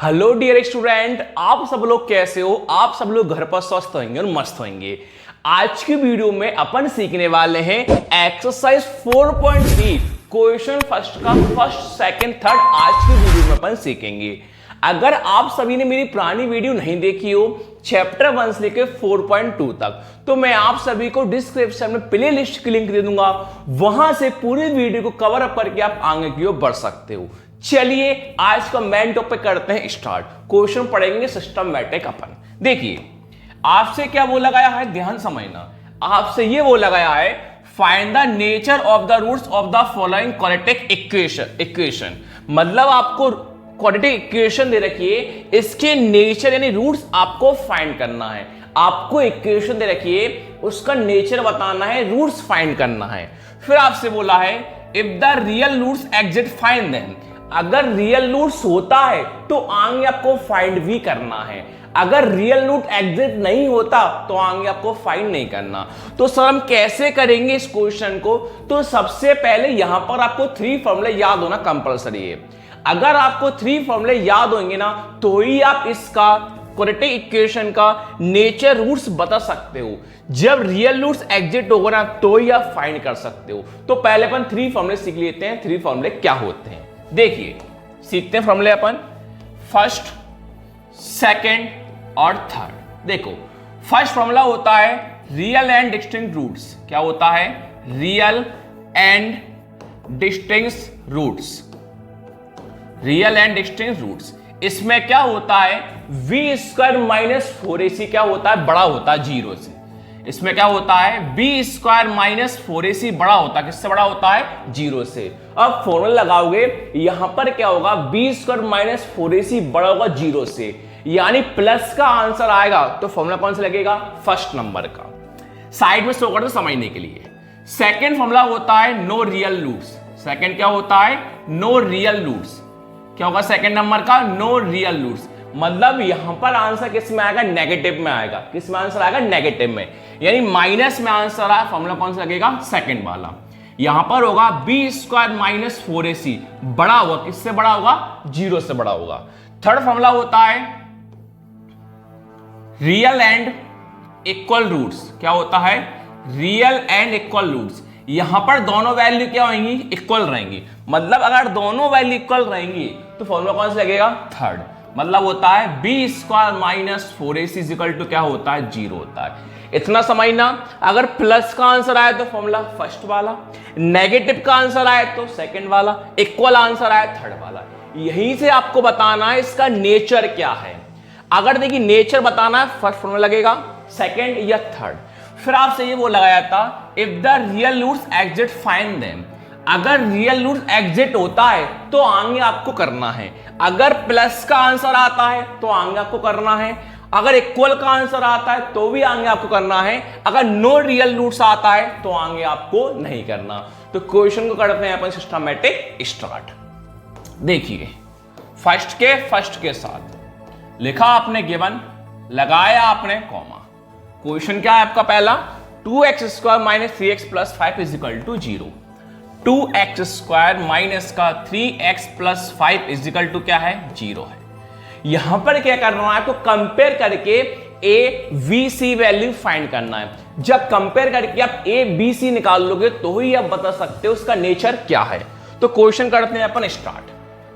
Hello dear student, आप सब लोग कैसे हो? आप सब लोग घर पर स्वस्थ होंगे और मस्त होंगे। आज की वीडियो में अपन सीखने वाले हैं एक्सरसाइज 4.3 क्वेश्चन फर्स्ट का फर्स्ट सेकंड थर्ड। आज की वीडियो में अपन सीखेंगे। अगर आप सभी ने मेरी पुरानी वीडियो नहीं देखी हो चैप्टर 1 से लेकर 4.2 तक, तो मैं आप सभी को डिस्क्रिप्शन में प्ले लिस्ट की लिंक दे दूंगा। वहां से पूरी वीडियो को कवर अप करके आप आगे की ओर बढ़ सकते हो। चलिए आज का मेन टॉपिक करते हैं स्टार्ट। क्वेश्चन पढ़ेंगे सिस्टमैटिक अपन। देखिए आपसे क्या बोला गया है, ध्यान समझना। आपसे ये बोला गया है find the nature of the roots of the following quadratic equation. मतलब आपको क्वाड्रेटिक इक्वेशन दे रखी है, इसके नेचर यानी रूट्स आपको फाइंड करना है। आपको इक्वेशन दे रखी है, उसका नेचर बताना है, रूट्स फाइंड करना है। फिर आपसे बोला है if the real roots exist find them. अगर रियल रूट्स होता है तो आगे आपको फाइंड भी करना है। अगर रियल रूट एग्जिस्ट नहीं होता तो आगे आपको फाइंड नहीं करना। तो सर हम कैसे करेंगे इस क्वेश्चन को? तो सबसे पहले यहां पर आपको 3 फॉर्मूले याद होना कंपलसरी है। अगर आपको 3 फॉर्मूले याद होंगे ना, तो ही आप इसका क्वाड्रेटिक इक्वेशन का नेचर रूट्स बता सकते हो। जब रियल रूट्स एग्जिस्ट होगा ना, तो ही आप फाइंड कर सकते हो। तो पहले अपन 3 फॉर्मूले सीख लेते हैं। 3 फॉर्मूले क्या होते हैं देखिए, सीखते हैं फॉर्मूले अपन फर्स्ट, सेकंड और थर्ड। देखो फर्स्ट फॉर्मूला होता है रियल एंड डिस्टिंक्ट रूट्स। क्या होता है? Real and distinct roots. Real and distinct roots. इसमें क्या होता है, वी स्क्वायर माइनस 4ac क्या होता है? बड़ा होता है 0 से। इसमें क्या होता है, बी स्क्वायर माइनस 4ac बड़ा होता है, किससे बड़ा होता है? 0 से। अब फॉर्मूला लगाओगे, यहां पर क्या होगा, बी स्क्वायर माइनस 4ac बड़ा होगा 0 से, यानी प्लस का आंसर आएगा। तो फॉर्मूला कौन सा लगेगा? फर्स्ट नंबर का। साइड में शो कर दो समझने के लिए। सेकेंड फॉर्मूला होता है नो रियल रूट्स। सेकेंड क्या होता है? No real roots. क्या होगा सेकेंड नंबर का? No real roots. मतलब यहां पर आंसर किस में आएगा? नेगेटिव में आएगा। किस में आंसर आएगा? नेगेटिव में, यानी माइनस में आंसर आया। फॉर्मूला कौन सा लगेगा? सेकंड वाला। यहां पर होगा बी स्क्वायर माइनस 4ac बड़ा होगा, किससे बड़ा होगा? 0 से बड़ा होगा। थर्ड फॉर्मूला होता है रियल एंड इक्वल रूट्स। क्या होता है? Real and equal roots. यहां पर दोनों वैल्यू क्या होंगी? इक्वल रहेंगी। मतलब अगर दोनों वैल्यू इक्वल रहेंगी तो फॉर्मूला कौन सा लगेगा? थर्ड। मतलब होता है b square minus 4ac equal to क्या होता है? 0 होता है। इतना समझना। अगर प्लस का आंसर आए तो फॉर्मूला फर्स्ट वाला, नेगेटिव का आंसर आए तो सेकंड वाला, इक्वल आंसर आए थर्ड वाला। यहीं से आपको बताना है इसका नेचर क्या है। अगर देखिए नेचर बताना है, फर्स्ट फॉर्मूला लगेगा, सेकंड या थर्ड। फिर आपसे ये वो लगाया था if the real roots exist find them. अगर रियल रूट एग्जिट होता है तो आगे आपको करना है। अगर प्लस का आंसर आता है तो आगे आपको करना है। अगर इक्वल का आंसर आता है तो भी आगे आपको करना है। अगर नो रियल रूट्स आता है तो आगे आपको नहीं करना। तो क्वेश्चन को करते हैं अपन सिस्टमैटिक स्टार्ट। देखिए फर्स्ट के साथ लिखा आपने गिवन, लगाया आपने कॉमा। क्वेश्चन क्या है आपका? पहला 2x square minus 3x plus 5 is equal to 0। 2x square minus का 3x plus 5 is equal to क्या है? 0 है। यहां पर क्या करना है आपको? कंपेयर करके a b c value find करना है। जब कंपेयर करके आप a b c निकाल लोगे तो ही आप बता सकते हो उसका नेचर क्या है। तो क्वेश्चन करते हैं अपन स्टार्ट।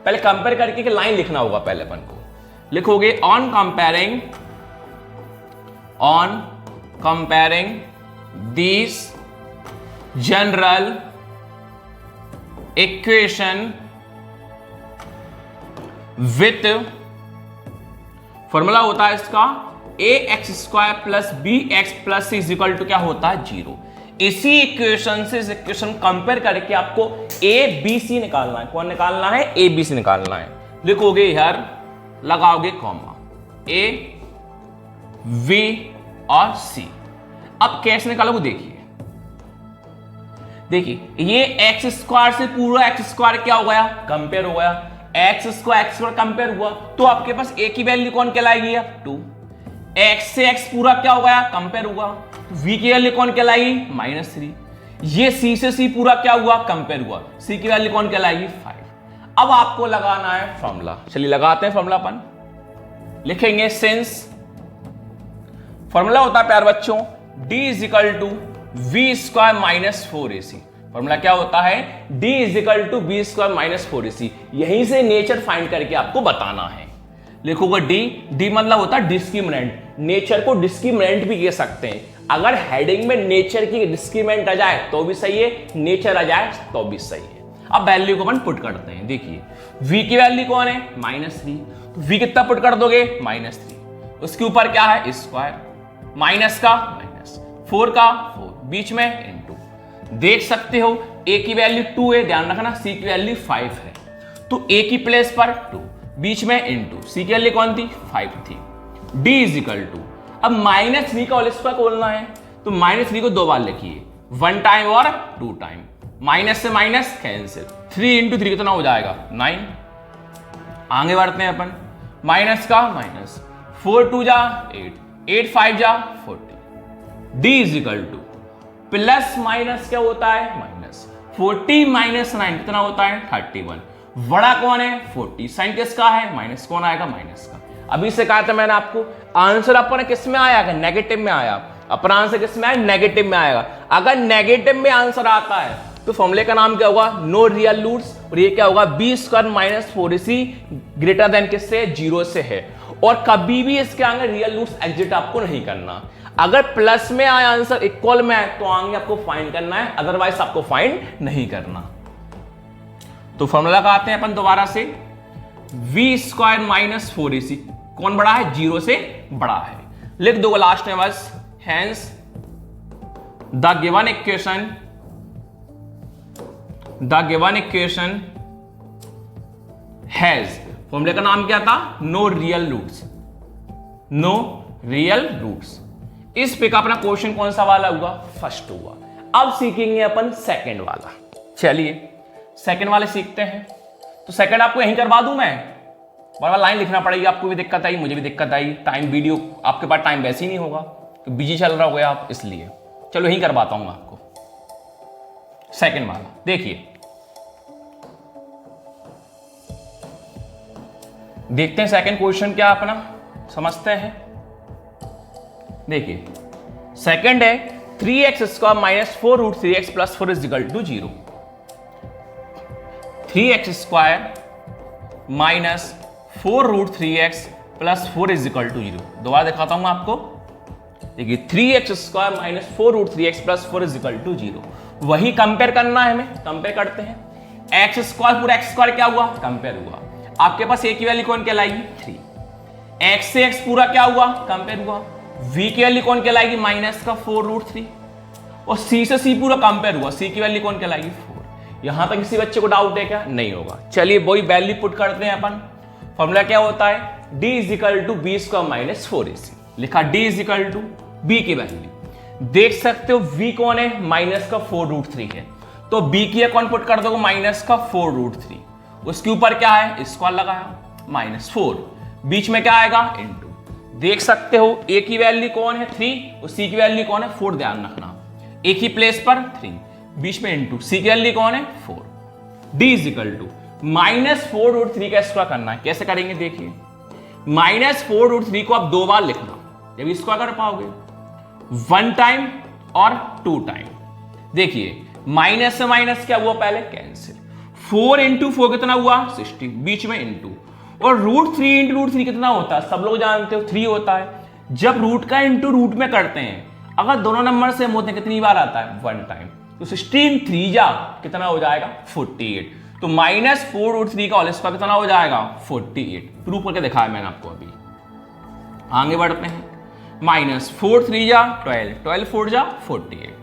पहले कंपेयर करके एक लाइन लिखना होगा। पहले अपन को लिखोगे on comparing this general equation with, formula होता है इसका ax square plus bx plus c is equal to क्या होता है? 0। इसी इक्वेशन से इस इक्वेशन कंपेयर करके आपको a b c निकालना है। कौन निकालना है? a b c निकालना है। लिखोगे यार, लगाओगे कॉमा, a v और c। अब कैसे निकालोगे? देखिए ये एक्स स्क्वायर से पूरा एक्स स्क्वायर क्या हो गया? कंपेयर हो गया। एक्स स्क्वायर कंपेयर हुआ तो आपके पास ए की वैल्यू कौन कहलाएगी? 2। एक्स से एक्स पूरा क्या हो गया? कंपेयर हुआ। वी की वैल्यू कौन कहलाएगी? -3। ये सी से सी पूरा क्या हुआ? कंपेयर हुआ। सी की वैल्यू कौन कहलाएगी? 5। अब आपको लगाना है फॉर्मूला। चलिए लगाते हैं फॉर्मूला अपन। लिखेंगे सिंस, फॉर्मूला होता है प्यार बच्चों d is equal to we square minus 4ac। Formula क्या होता है? d is equal to we square minus 4ac। यहीं से नेचर फाइंड करके आपको बताना है। लिखोगे d मतलब होता है डिस्क्रिमिनेंट, नेचर को डिस्क्रिमिनेंट भी कह सकते हैं। अगर हेडिंग में नेचर की डिस्क्रिमिनेंट आ जाए तो भी सही है, नेचर आ जाए तो भी सही है। अब वैल्यू को अपन पुट करते हैं। देखिए v की वैल्यू कौन है? -3, तो v कितना पुट कर दोगे? -3, उसके ऊपर क्या है? स्क्वायर, माइनस का माइनस, 4 का 4, बीच में इनटू। देख सकते हो a की वैल्यू 2 है, ध्यान रखना, c की वैल्यू 5 है, तो a की प्लेस पर 2, बीच में इनटू, c की वैल्यू कौन थी? 5 थी। d इज इक्वल टू, अब -3 का होल स्क्वायर खोलना है तो -3 को 2 बार लिखिए, 1 टाइम और 2 टाइम, माइनस से माइनस कैंसिल, 3 इंटू 3 कितना हो जाएगा? 9। आगे बढ़ते हैं अपन, माइनस का माइनस, 4 2 जा 8, 8 5 जा 40। d is equal to, plus minus क्या होता है? माइनस, 40 माइनस 9 कितना होता है? 31। बड़ा कौन है? 40, साइन किसका है? माइनस, कौन आएगा? माइनस का। अभी से कहा था मैंने आपको, आंसर अपना किस में आया? नेगेटिव में आया। अपना आंसर किस में आया? नेगेटिव में आएगा। अगर नेगेटिव में आंसर आता है तो फॉर्मूले का नाम क्या होगा? नो रियल रूट्स, और ये क्या होगा? B square minus 4ac greater than किससे? 0 से है। और कभी भी इसके आगे रियल रूट्स एग्जिट आपको नहीं करना। अगर प्लस में आया आंसर, इक्वल में आए तो आगे आपको फाइंड करना है, अदरवाइज आपको फाइंड नहीं करना। तो फॉर्मूला का आते हैं अपन दोबारा से, वी स्क्वायर माइनस 4ac, कौन बड़ा है? 0 से बड़ा है। लिख दो लास्ट में बस, hence the given equation has, फॉर्मूले का नाम क्या था? No real roots, no real roots. इस पे का अपना क्वेश्चन कौन सा वाला हुआ? फर्स्ट हुआ। अब सीखेंगे अपन सेकंड वाला। चलिए सेकंड वाले सीखते हैं। तो सेकंड आपको यहीं करवा दूं मैं, बार लाइन लिखना पड़ेगी, आपको भी दिक्कत आई, मुझे भी दिक्कत आई, टाइम वीडियो आपके पास टाइम वैसे ही नहीं होगा, तो बिजी चल रहा होगा आप, इसलिए चलो यहीं करवाता हूं आपको सेकंड वाला। देखिए देखते हैं सेकंड क्वेश्चन क्या अपना, समझते हैं। देखिए सेकंड है 3x square minus 4 root 3x plus 4 is equal to 0। 3x square minus 4 root 3x plus 4 is equal to 0। दोबारा दिखाता हूं आपको। देखिए 3x square minus 4 root 3x plus 4 is equal to 0। वही कंपेयर करना है हमें, कंपेयर करते हैं। एक्स स्क्वायर पूरा एक्स स्क्वायर क्या हुआ? कंपेयर हुआ। आपके पास a की वैल्यू कौन कहलाएगी? 3। x से x पूरा क्या हुआ? कंपेयर हुआ। v की वैल्यू कौन कहलाएगी? माइनस का 4 रूट 3। और c से c पूरा कंपेयर हुआ, c की वैल्यू कौन कहलाएगी? 4। यहां तक किसी बच्चे को डाउट है क्या? नहीं होगा। चलिए वही वैल्यू पुट करते हैं अपन। फॉर्मूला क्या होता है? d is equal to b square minus 4ac। लिखा d is equal to b की वैल्यू, देख सकते हो v कौन है? माइनस का 4 रूट 3 है, तो b की कौन पुट कर दो? माइनस का 4 रूट 3। उसके ऊपर क्या है? स्क्वायर लगाया, माइनस 4, बीच में क्या आएगा? इनटू। देख सकते हो a की वैल्यू कौन है? 3, और c की वैल्यू कौन है? 4। ध्यान रखना, a की प्लेस पर 3, बीच में इनटू, c की वैल्यू कौन है? 4। d is equal to minus 4 root 3 का स्क्वायर करना है। कैसे करेंगे? देखिए माइनस 4 रूट 3 को आप 2 बार लिखना, जब स्क्वायर कर पाओगे 1 टाइम और 2 टाइम। देखिए माइनस से माइनस क्या हुआ? पहले कैंसिल। 4 इंटू 4 कितना हुआ? 60, बीच में इंटू। और रूट 3 इंटू रूट 3 कितना होता है? सब लोग जानते हो 3 होता है। जब रूट का इंटू रूट में करते हैं, अगर दोनों नंबर सेम होते हैं, कितनी बार आता है? 1 टाइम। तो 16 3 जा कितना हो जाएगा? 48। तो माइनस 4 रूट 3 का होल स्क्वायर कितना हो जाएगा? 48। प्रूफ करके दिखाया मैंने आपको अभी। आगे बढ़ते हैं। माइनस 4 3 जा 12, 12 4 जा 48।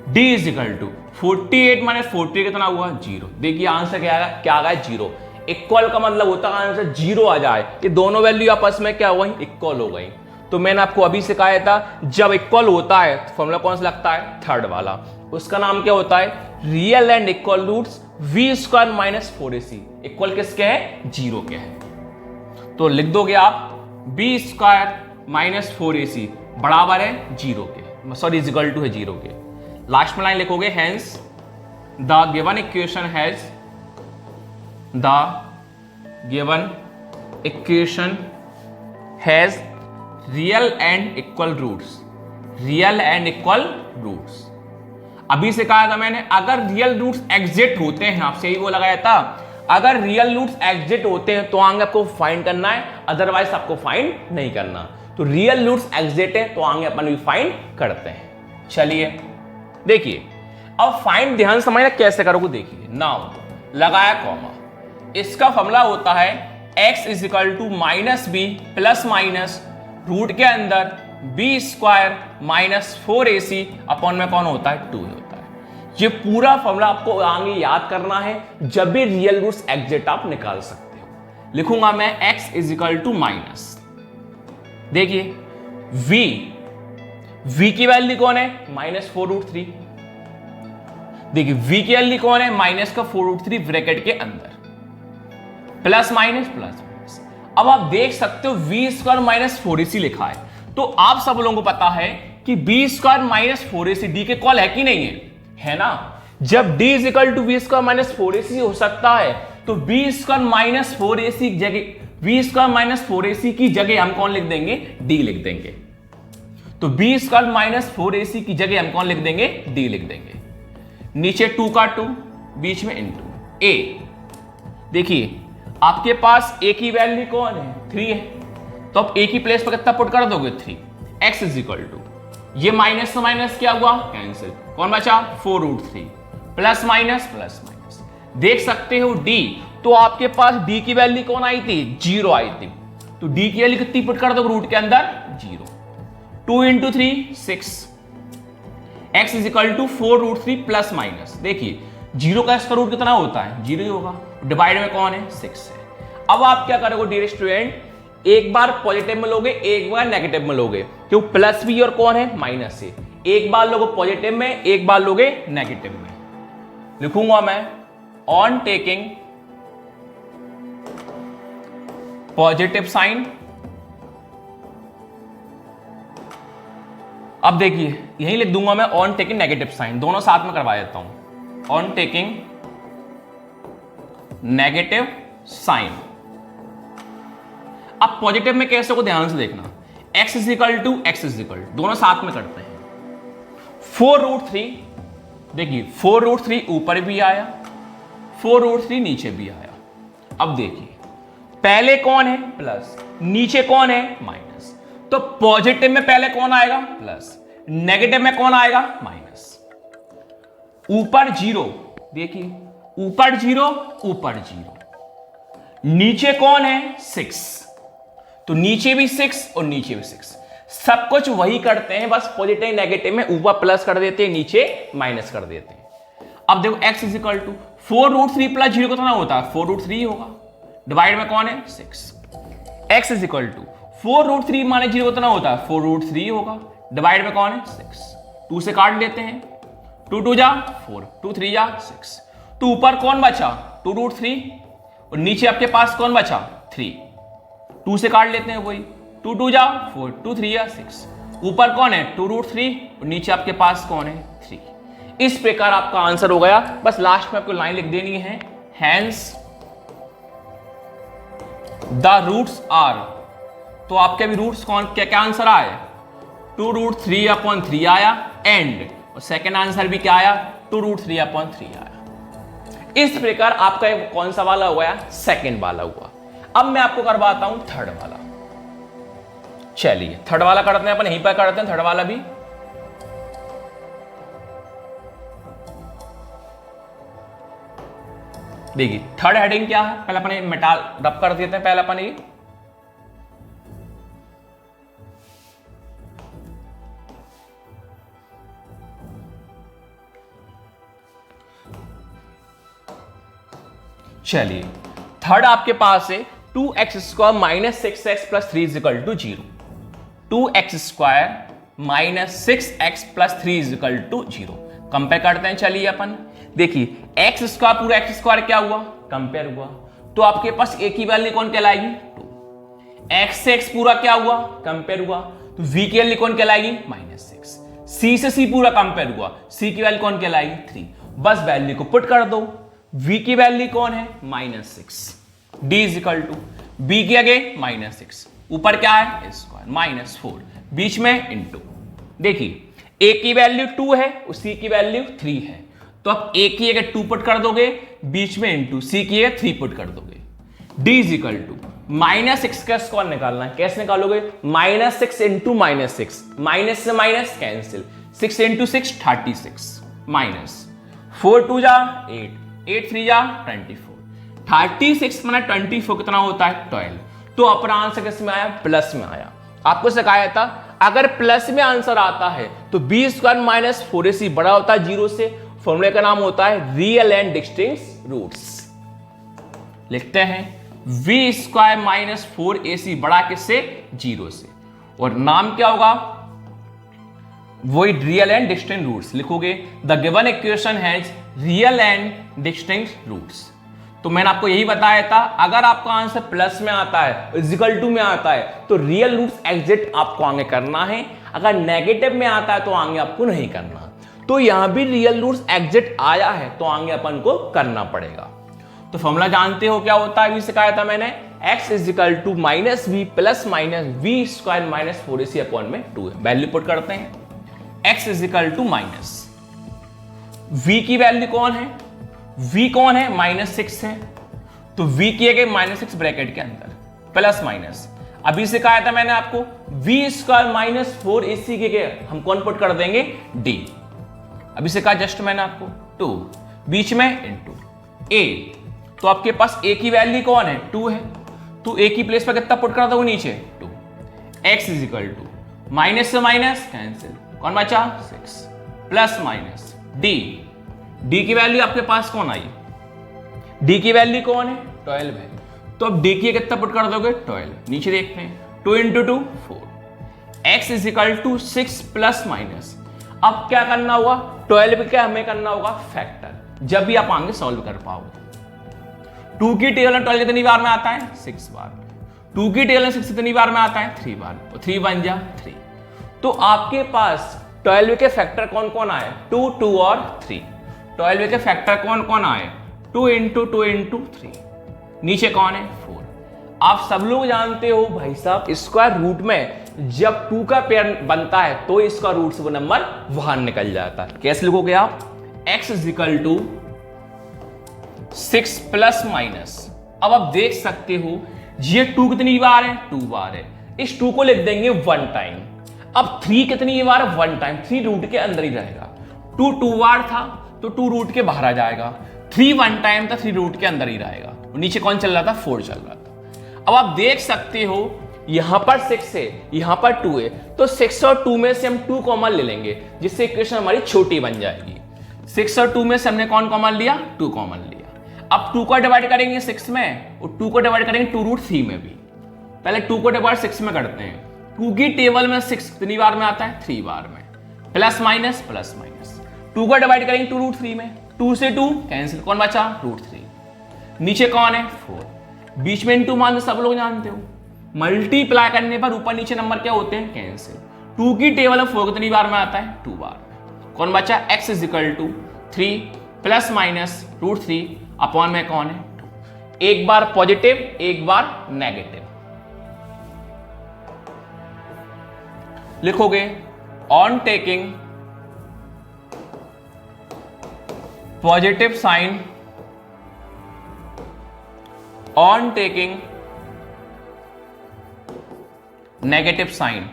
d is equal to 48 minus 40 कितना हुआ? 0। देखिए आंसर क्या आएगा? क्या आ गया? 0। इक्वल का मतलब होता है आंसर 0 आ जाए, ये दोनों वैल्यू आपस में क्या हो गई? इक्वल हो गई। तो मैंने आपको अभी सिखाया था, जब इक्वल होता है तो फॉर्मूला कौन सा लगता है? थर्ड वाला। उसका नाम क्या होता है? Real and equal roots v square minus 4ac। Equal किसके है? 0 के है। तो लिख दोगे आप b स्क्वायर माइनस 4ac बराबर है 0 के, सॉरी इज इक्वल टू है 0 के। लास्ट में लाइन लिखोगे hence the given equation has, the given equation has real and equal roots, real and equal roots. अभी से कहा था मैंने, अगर रियल रूट्स एग्जिट होते हैं, आपसे यही बोला गया था, अगर रियल रूट्स एग्जिट होते हैं तो आगे आपको फाइंड करना है, अदरवाइज आपको फाइंड नहीं करना। तो रियल रूट्स एग्जिट है तो आगे अपन भी फाइंड करते हैं। चलिए देखिए, अब फाइंड ध्यान से समझना कैसे करोगे। देखिए, नाउ लगाया कॉमा, इसका फॉर्मूला होता है x is equal to minus b plus minus root के अंदर B square minus 4ac upon में कौन होता है, 2 होता है। ये पूरा फॉर्मूला आपको आगे याद करना है, जब भी रियल रूट्स एग्जिट आप निकाल सकते हो। लिखूंगा मैं x is equal to minus, देखिए v की वैल्यू कौन है, -4√3। देखिए v की वैल्यू कौन है, माइनस का 4√3 ब्रैकेट के अंदर, प्लस माइनस प्लस माइनस। अब आप देख सकते हो v स्क्वायर माइनस 4ac लिखा है, तो आप सब लोगों को पता है कि b square minus 4ac d के कॉल है कि नहीं है ना। जब d is equal to we square minus 4ac हो सकता है, तो b स्क्वायर माइनस 4ac की जगह, v स्क्वायर माइनस 4ac की जगह हम कौन लिख देंगे, d लिख देंगे। तो b स्क्वायर माइनस 4ac की जगह हम कौन लिख देंगे, d लिख देंगे। नीचे 2 का 2, बीच में इनटू a। देखिए आपके पास a की वैल्यू कौन है, 3 है, तो आप a की प्लेस पर कितना पुट कर दोगे, 3। x इज इक्वल टू, ये माइनस से माइनस क्या हुआ, कैंसिल, कौन बचा, 4√3 प्लस माइनस प्लस माइनस। देख सकते हो d, तो आपके पास d की वैल्यू कौन आई थी, 0 आई थी, तो d की वैल्यू कितनी पुट कर दो रूट के अंदर, 0। 2 into 3 6, x is equal to 4√3 plus minus. देखिए 0 का स्क्वायर रूट कितना होता है, 0 ही होगा, डिवाइड में कौन है, 6 है। अब आप क्या करोगे डियर स्टूडेंट, एक बार पॉजिटिव में लोगे, एक बार नेगेटिव में लोगे, क्यों, प्लस भी और कौन है, माइनस है। एक बार लोगे पॉजिटिव में, एक बार लोगे नेगेटिव में। लिखूंगा मैं ऑन टेकिंग पॉजिटिव साइन। अब देखिए यही लिख दूंगा मैं ऑन टेकिंग नेगेटिव साइन, दोनों साथ में करवा देता हूं। On taking negative sign. अब पॉजिटिव में कैसे को ध्यान से देखना, x is equal to x is equal, दोनों साथ में करते हैं। 4√3, देखिए 4√3 ऊपर भी आया, 4√3 नीचे भी आया। अब देखिए पहले कौन है, प्लस, नीचे कौन है, माइनस। तो पॉजिटिव में पहले कौन आएगा, प्लस, नेगेटिव में कौन आएगा, माइनस। ऊपर 0, देखिए ऊपर 0 ऊपर 0, नीचे कौन है, 6, तो नीचे भी 6 और नीचे भी 6। सब कुछ वही करते हैं, बस पॉजिटिव नेगेटिव में ऊपर प्लस कर देते हैं, नीचे माइनस कर देते हैं। अब देखो x is equal to 4√3 plus 0 कितना होता है, 4√3 होगा, डिवाइड में कौन है, 6। x is equal to 4√3 minus 0 कितना होता है, 4√3 होगा, डिवाइड में कौन है, 6। 2 से काट लेते हैं, 2 2 जा 4, 2 3 जा 6। तो ऊपर कौन बचा, 2√3, और नीचे आपके पास कौन बचा, 3। 2 से काट लेते हैं वही, 2 2 जा 4, 2 3 जा 6। ऊपर कौन है, 2√3, और नीचे आपके पास कौन है, 3। इस प्रकार आपका आंसर हो गया। बस लास्ट में आपको लाइन लिख देनी है, हैंस द रूट्स आर। तो आपके भी रूट्स कौन, क्या क्या आंसर आया, 2√3/3 आया, एंड और सेकेंड आंसर भी क्या आया, 2√3/3 आया। इस प्रकार आपका कौन सा वाला हुआ, सेकेंड वाला हुआ। अब मैं आपको करवाता हूं थर्ड वाला। चलिए थर्ड वाला करते हैं अपन, यहीं पर करते हैं थर्ड वाला भी। देखिए थर्ड हेडिंग क्या है, पहले अपन मिटा रब कर देते हैं। पहले अपन ये चलिए थर्ड आपके पास है 2x square minus 6x plus 3 is equal to 0। 2x square minus 6x plus 3 is equal to 0। Compare करते हैं, चलिए अपन देखिए x स्क्वायर पूरा x स्क्वायर क्या हुआ, कंपेयर हुआ, तो आपके पास a की वैल्यू कौन कहलाएगी, 2। x से x पूरा क्या हुआ, कंपेयर हुआ, तो v की वैल्यू कौन कहलाएगी, -6। c से c पूरा कंपेयर हुआ, c की वैल्यू कौन कहलाएगी, 3। बस वैल्यू को पुट कर दो, v की वैल्यू कौन है, -6। d is equal to b की आगे -6, ऊपर क्या है स्क्वायर माइनस 4, बीच में इंटू। देखिए a की वैल्यू 2 है और c की वैल्यू 3 है, तो अब a की अगर 2 पुट कर दोगे, बीच में इंटू, c की अगर 3 पुट कर दोगे। d इज इक्वल टू -6 का स्क्वायर निकालना है। कैसे निकालोगे? -6 इंटू -6, माइनस से माइनस कैंसिल, 6 इंटू 6 36 माइनस 4 2 जा 8, 8 3 जा 24, 36 माइनस 24 कितना होता है 12। तो अपर आंसर किस में आया? प्लस में आया। आपको सिखाया था अगर प्लस में आंसर आता है तो बी स्क्वायर माइनस 4ac बड़ा होता है 0 से। फॉर्मूले का नाम होता है रियल एंड डिस्टिंक्ट रूट्स। लिखते हैं v स्क्वायर माइनस 4ac बड़ा किससे? 0 से। और नाम क्या होगा? वही रियल एंड डिस्टिंक्ट रूट्स लिखोगे। The given equation has real and distinct roots. तो मैंने आपको यही बताया था अगर आपका आंसर प्लस में आता है, इक्वल टू में आता है, तो रियल रूट्स एग्जिट आपको आगे करना है। अगर नेगेटिव में आता है तो आगे आपको नहीं करना। तो यहां भी रियल रूट्स एग्जिट आया है तो आगे अपन को करना पड़ेगा। तो फॉर्मूला जानते हो क्या होता है? अभी सिखाया था मैंने, x is equal to minus v plus minus v square minus 4ac upon में 2 है। वैल्यू पुट करते हैं, x is equal to minus v की वैल्यू कौन है? v कौन है? -6 है, तो v किए गए -6 ब्रैकेट के अंदर प्लस माइनस। अभी सिखाया था मैंने आपको v स्क्वायर माइनस 4ac के हम कौन पुट कर देंगे? d। अभी सिखाया जस्ट मैंने आपको 2, बीच में इंटू a। तो आपके पास a की वैल्यू कौन है? 2 है, तो a की प्लेस पर कितना पुट कर दोगे? नीचे 2। x is equal to minus से माइनस कैंसिल, कौन बचा? 6 प्लस माइनस d। d की वैल्यू आपके पास कौन आई? d की वैल्यू कौन है? 12 है, तो अब d की कितना पुट कर दोगे? 12। नीचे देखते हैं 2 into 2 4। x is equal to 6 plus minus. अब क्या करना होगा? 12 का हमें करना होगा फैक्टर, जब भी आप आगे सॉल्व कर पाओगे। 2 की टेबल में 12 कितनी बार में आता है? 6 बार। 2 की टेबल में 6 कितनी बार में आता है? 3 बार। और 3 बन जा 3। तो आपके पास 12 के फैक्टर कौन कौन आए? 2 2 और 3। 12 के फैक्टर कौन कौन आए? 2 इंटू 2 इंटू 3। नीचे कौन है? 4। आप सब लोग जानते हो भाई साहब, स्क्वायर रूट में जब 2 का पेयर बनता है तो इसका रूट से वो नंबर बाहर निकल जाता है। कैसे लिखोगे आप? x is equal to 6 plus minus. अब आप देख सकते हो ये 2 कितनी बार है? 2 बार है। इस 2 को लिख देंगे 1 टाइम। अब 3 कितनी बार? 1 टाइम। 3 रूट के अंदर ही रहेगा। 2 2 बार था तो 2 रूट के बाहर आ जाएगा। 3 1 टाइम था, 3 रूट के अंदर ही रहेगा। और नीचे कौन चल रहा था? 4 चल रहा था। अब आप देख सकते हो यहां पर 6 है, यहां पर 2 है, तो 6 और 2 में से हम 2 कॉमन ले लेंगे, जिससे इक्वेशन हमारी छोटी बन जाएगी। 6 और 2 में से हमने कौन कॉमन लिया? 2 कॉमन लिया। अब 2 को डिवाइड करेंगे 6 में और 2 को डिवाइड करेंगे 2 रूट 3 में भी। पहले 2 को डिवाइड 6 में करते हैं। 2 की टेबल में 6 कितनी बार में आता है? 3 बार में। Plus minus plus minus. 2 को डिवाइड करेंगे 2 रूट 3 में, 2 से 2 कैंसिल, कौन बचा? रूट 3। नीचे कौन है? 4। बीच में इंटू मान सब लोग जानते हो, मल्टीप्लाई करने पर ऊपर नीचे नंबर क्या होते हैं? कैंसिल। 2 की टेबल में 4 कितनी बार में आता है? 2 बार। कौन बचा? x is equal to 3 plus minus root 3 upon में कौन है? 2। एक बार पॉजिटिव, एक बार नेगेटिव। लिखोगे on taking positive sign, on taking negative sign,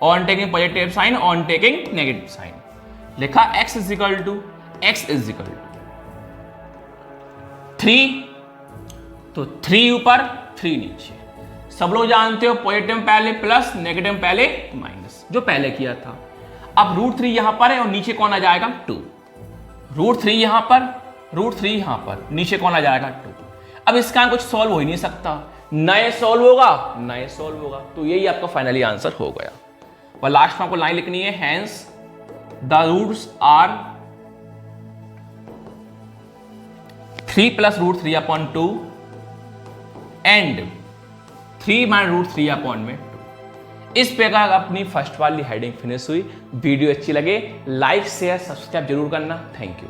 on taking positive sign, on taking negative sign. लिखा x इज इक्वल टू 3, तो 3 ऊपर 3 नीचे। सब लोग जानते हो पॉजिटिव पहले प्लस, नेगेटिव पहले माइनस, जो पहले किया था। अब रूट 3 यहां पर है और नीचे कौन आ जाएगा? 2। रूट 3 यहां पर, रूट 3 यहां पर, नीचे कौन आ जाएगा? 2। अब इसका कुछ सॉल्व हो ही नहीं सकता, नए सॉल्व होगा, नए सॉल्व होगा। तो यही आपका फाइनली आंसर हो गया। और लास्ट में आपको लाइन लिखनी है, hence the roots are 3 plus root 3 upon 2 and 3 minus root 3 upon में 2। इस प्रकार अपनी फर्स्ट वाली हेडिंग फिनिश हुई। वीडियो अच्छी लगे लाइक शेयर सब्सक्राइब जरूर करना। Thank you.